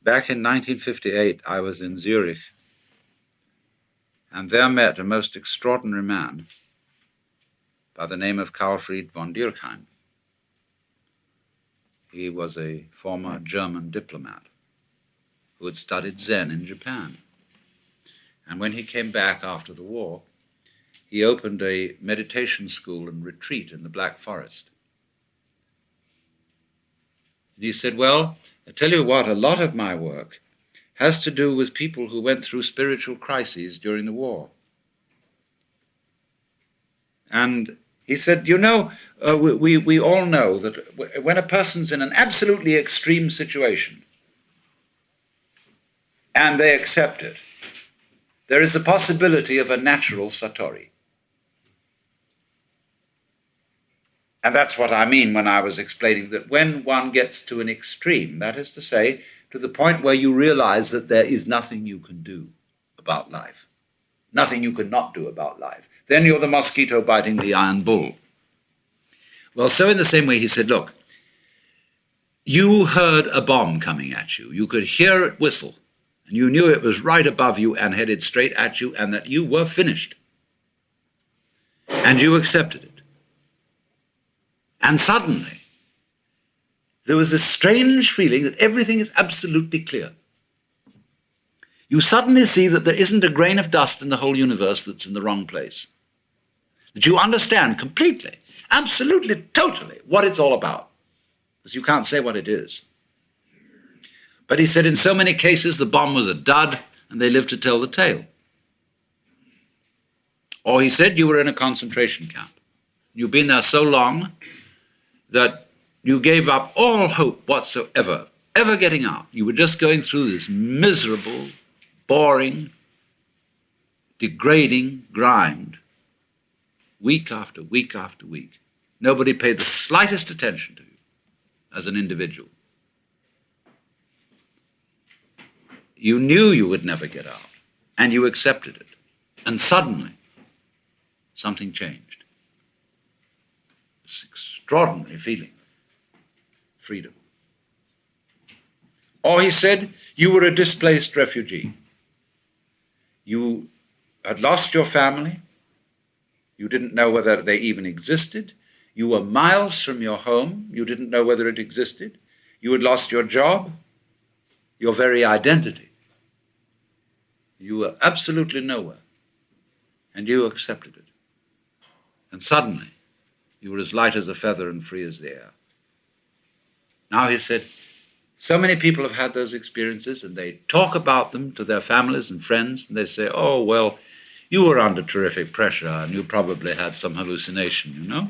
Back in 1958, I was in Zurich, and there met a most extraordinary man by the name of Karlfried von Dürkheim. He was a former German diplomat who had studied Zen in Japan. And when he came back after the war, he opened a meditation school and retreat in the Black Forest. And he said, well, I tell you what, a lot of my work has to do with people who went through spiritual crises during the war. And he said, you know, we all know that when a person's in an absolutely extreme situation and they accept it, there is a possibility of a natural Satori. And that's what I mean when I was explaining that when one gets to an extreme, that is to say, to the point where you realize that there is nothing you can do about life, nothing you can not do about life, then you're the mosquito biting the iron bull. Well, so in the same way, he said, look, you heard a bomb coming at you. You could hear it whistle, and you knew it was right above you and headed straight at you, and that you were finished. And you accepted it. And suddenly, there was a strange feeling that everything is absolutely clear. You suddenly see that there isn't a grain of dust in the whole universe that's in the wrong place. That you understand completely, absolutely, totally what it's all about. Because you can't say what it is. But he said in so many cases the bomb was a dud and they lived to tell the tale. Or he said you were in a concentration camp. You've been there so long that you gave up all hope whatsoever, ever getting out. You were just going through this miserable, boring, degrading grind, week after week after week. Nobody paid the slightest attention to you as an individual. You knew you would never get out, and you accepted it. And suddenly, something changed. This extraordinary feeling of freedom. Or he said, you were a displaced refugee. You had lost your family. You didn't know whether they even existed. You were miles from your home. You didn't know whether it existed. You had lost your job, your very identity. You were absolutely nowhere. And you accepted it. And suddenly, you were as light as a feather and free as the air. Now he said, so many people have had those experiences and they talk about them to their families and friends and they say, oh, well, you were under terrific pressure and you probably had some hallucination, you know?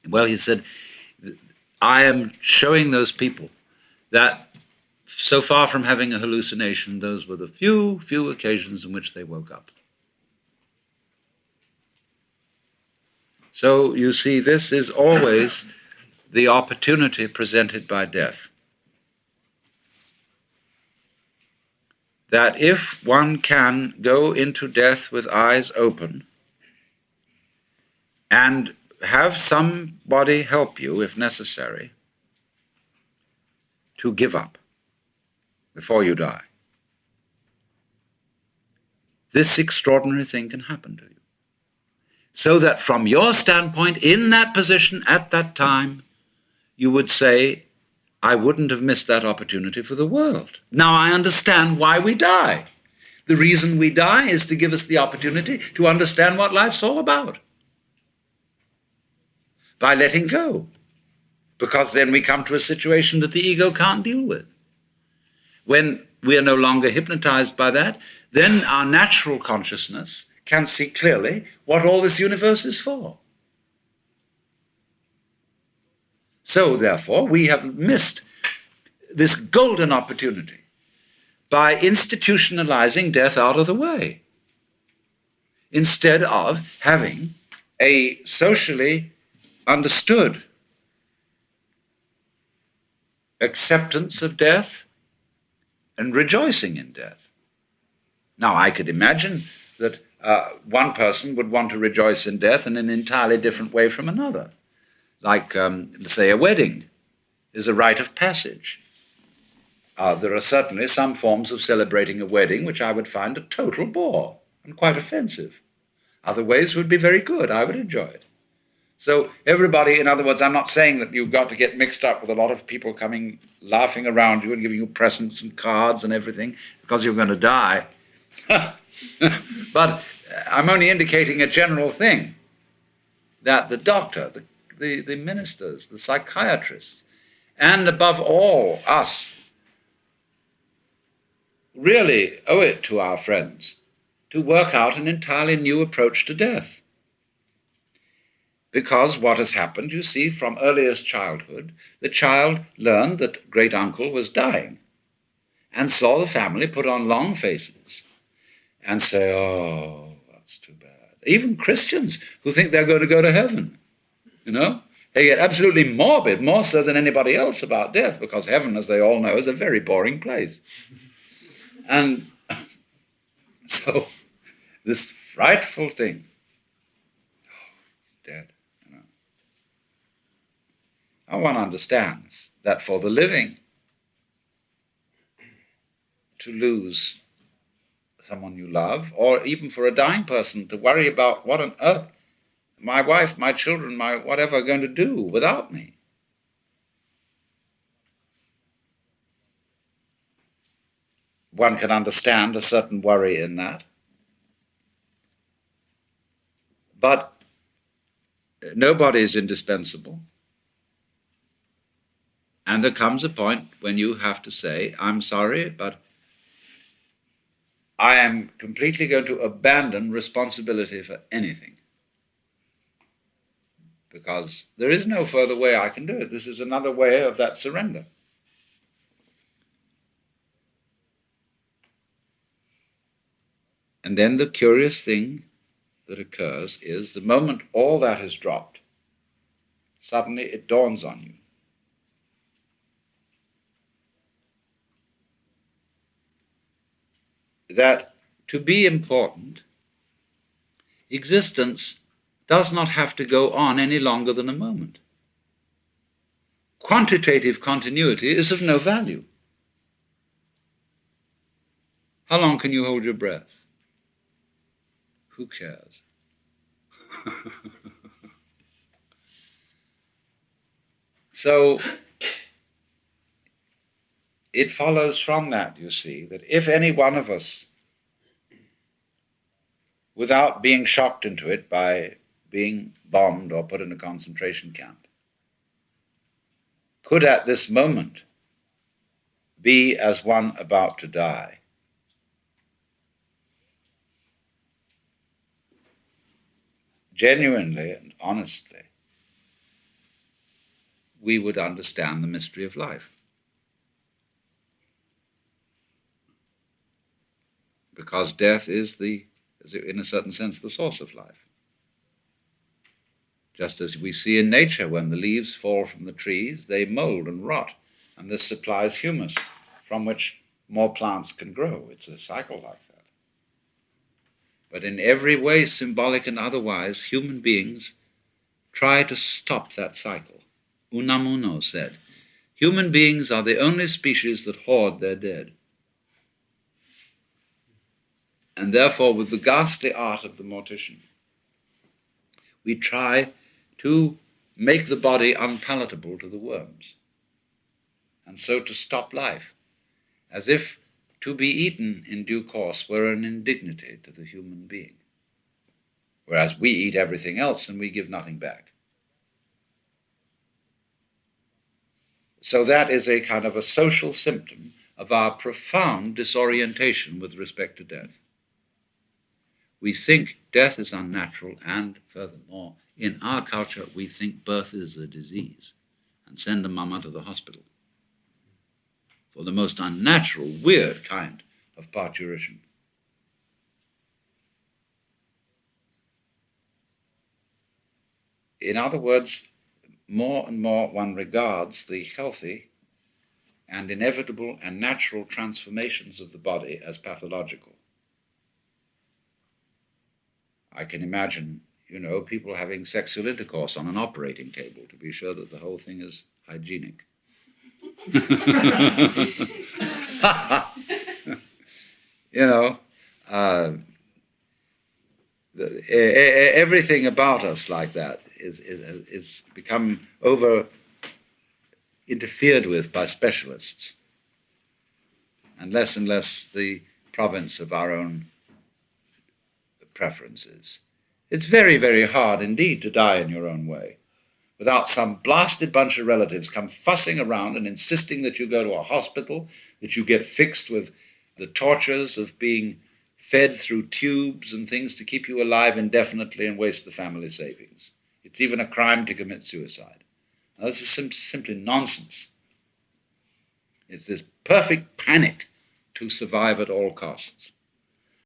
Well, he said, I am showing those people that so far from having a hallucination, those were the few occasions in which they woke up. So you see, this is always the opportunity presented by death. That if one can go into death with eyes open and have somebody help you, if necessary, to give up before you die, this extraordinary thing can happen to you. So that from your standpoint, in that position, at that time, you would say, I wouldn't have missed that opportunity for the world. Now I understand why we die. The reason we die is to give us the opportunity to understand what life's all about. By letting go. Because then we come to a situation that the ego can't deal with. When we are no longer hypnotized by that, then our natural consciousness can see clearly what all this universe is for. So, therefore, we have missed this golden opportunity by institutionalizing death out of the way, instead of having a socially understood acceptance of death and rejoicing in death. Now, I could imagine that one person would want to rejoice in death in an entirely different way from another. Like, let's say, a wedding is a rite of passage. There are certainly some forms of celebrating a wedding which I would find a total bore and quite offensive. Other ways would be very good. I would enjoy it. So everybody, in other words, I'm not saying that you've got to get mixed up with a lot of people coming, laughing around you and giving you presents and cards and everything because you're going to die. But I'm only indicating a general thing, that the doctor, the ministers, the psychiatrists, and above all, us, really owe it to our friends to work out an entirely new approach to death. Because what has happened, you see, from earliest childhood, the child learned that great uncle was dying and saw the family put on long faces and say, oh, that's too bad. Even Christians who think they're going to go to heaven, they get absolutely morbid, more so than anybody else, about death, because heaven, as they all know, is a very boring place. And so this frightful thing, he's dead. One understands that for the living, to lose someone you love, or even for a dying person to worry about what on earth my wife, my children, my whatever are going to do without me. One can understand a certain worry in that. But nobody is indispensable. And there comes a point when you have to say, I'm sorry, but I am completely going to abandon responsibility for anything. Because there is no further way I can do it. This is another way of that surrender. And then the curious thing that occurs is the moment all that has dropped, suddenly it dawns on you that to be important, existence does not have to go on any longer than a moment. Quantitative continuity is of no value. How long can you hold your breath? Who cares? So it follows from that, you see, that if any one of us, without being shocked into it by being bombed or put in a concentration camp, could at this moment be as one about to die, genuinely and honestly, we would understand the mystery of life. Because death is in a certain sense, the source of life. Just as we see in nature, when the leaves fall from the trees, they mold and rot, and this supplies humus from which more plants can grow. It's a cycle like that. But in every way, symbolic and otherwise, human beings try to stop that cycle. Unamuno said, human beings are the only species that hoard their dead. And therefore, with the ghastly art of the mortician, we try to make the body unpalatable to the worms, and so to stop life, as if to be eaten in due course were an indignity to the human being, whereas we eat everything else and we give nothing back. So that is a kind of a social symptom of our profound disorientation with respect to death. We think death is unnatural, and furthermore, in our culture, we think birth is a disease and send a mama to the hospital for the most unnatural, weird kind of parturition. In other words, more and more one regards the healthy and inevitable and natural transformations of the body as pathological. I can imagine, people having sexual intercourse on an operating table to be sure that the whole thing is hygienic. You know, everything about us like that is become over interfered with by specialists, and less the province of our own preferences. It's very, very hard indeed to die in your own way without some blasted bunch of relatives come fussing around and insisting that you go to a hospital, that you get fixed with the tortures of being fed through tubes and things to keep you alive indefinitely and waste the family savings. It's even a crime to commit suicide. Now, this is simply nonsense. It's this perfect panic to survive at all costs.